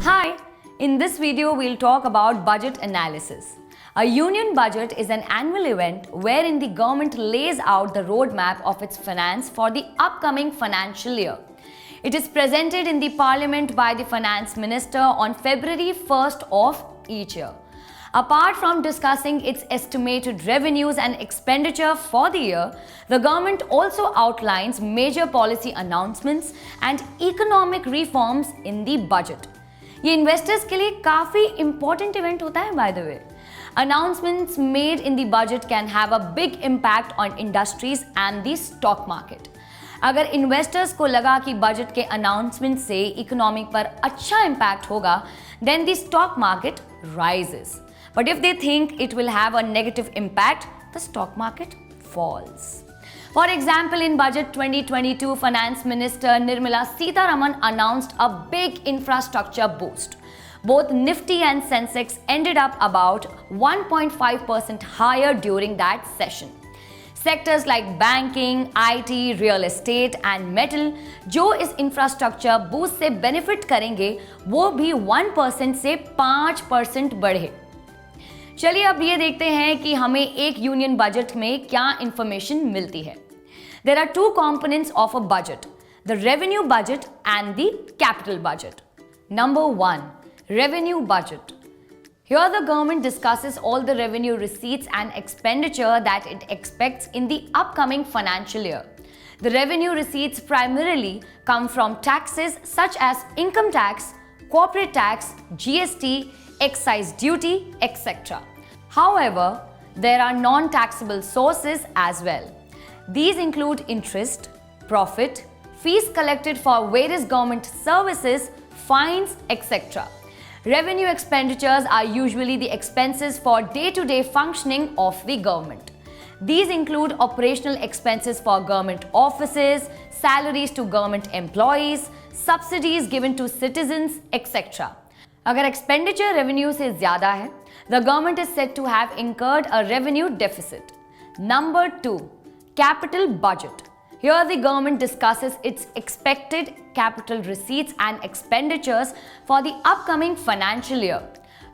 Hi, in this video we'll talk about budget analysis. A union budget is an annual event wherein the government lays out the roadmap of its finance for the upcoming financial year. It is presented in the Parliament by the Finance Minister on February 1st of each year. Apart from discussing its estimated revenues and expenditure for the year, the government also outlines major policy announcements and economic reforms in the budget. ये investors के लिए काफी important event होता है by the way. Announcements made in the budget can have a big impact on industries and the stock market. अगर investors को लगा कि बजट के अनाउंसमेंट से इकोनॉमी पर अच्छा इम्पैक्ट होगा, then the stock market rises. But if they think it will have a negative impact, the stock market falls. For example, in Budget 2022, Finance Minister Nirmala Sitharaman announced a big infrastructure boost. Both Nifty and Sensex ended up about 1.5% higher during that session. Sectors like banking, IT, real estate and metal जो इस infrastructure boost से benefit करेंगे, वो भी 1% से 5% बढ़े. चलिए अब ये देखते हैं कि हमें एक यूनियन बजट में क्या इंफॉर्मेशन मिलती है. There are two components of a budget, the revenue budget and the capital budget. Number 1, revenue budget. Here the government discusses all the revenue receipts and expenditure that it expects in the upcoming financial year. The revenue receipts primarily come from taxes such as income tax, corporate tax, GST, excise duty, etc. However, there are non-taxable sources as well. These include interest, profit, fees collected for various government services, fines, etc. Revenue expenditures are usually the expenses for day-to-day functioning of the government. These include operational expenses for government offices, salaries to government employees, subsidies given to citizens, etc. अगर expenditure revenue से ज़्यादा है, the government is said to have incurred a revenue deficit. Number 2, capital budget. Here the government discusses its expected capital receipts and expenditures for the upcoming financial year.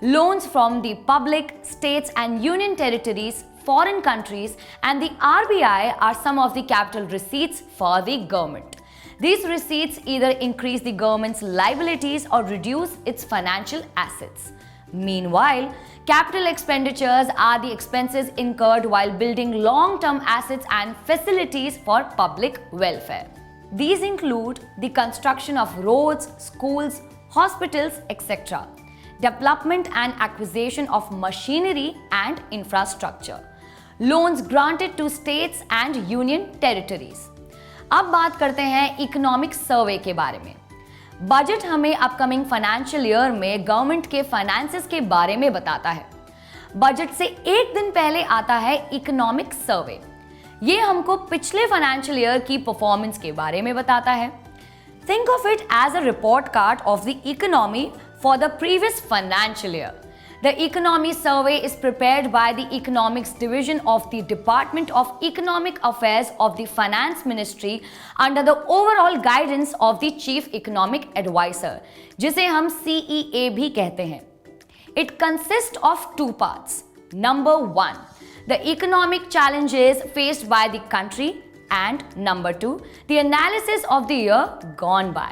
Loans from the public, states and union territories, foreign countries and the RBI are some of the capital receipts for the government. These receipts either increase the government's liabilities or reduce its financial assets. Meanwhile, capital expenditures are the expenses incurred while building long-term assets and facilities for public welfare. These include the construction of roads, schools, hospitals, etc. Development and acquisition of machinery and infrastructure. Loans granted to states and union territories. अब बात करते हैं economic survey के बारे में. Budget हमें upcoming financial year में government के फाइनेंसेस के बारे में बताता है. बजट से एक दिन पहले आता है इकोनॉमिक सर्वे. ये हमको पिछले फाइनेंशियल ईयर की परफॉर्मेंस के बारे में बताता है. Think of it as a report card of the economy for the previous financial year. The Economy Survey is prepared by the Economics Division of the Department of Economic Affairs of the Finance Ministry under the overall guidance of the Chief Economic Advisor, जिसे हम CEA भी कहते हैं. It consists of two parts. Number 1, the economic challenges faced by the country, and number 2, the analysis of the year gone by.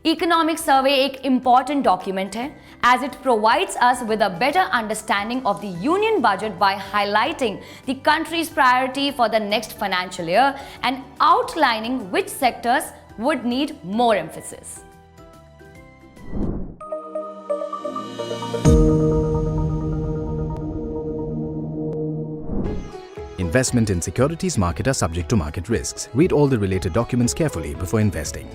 Economic Survey एक important document है as it provides us with a better understanding of the union budget by highlighting the country's priority for the next financial year and outlining which sectors would need more emphasis. Investment in securities market are subject to market risks. Read all the related documents carefully before investing.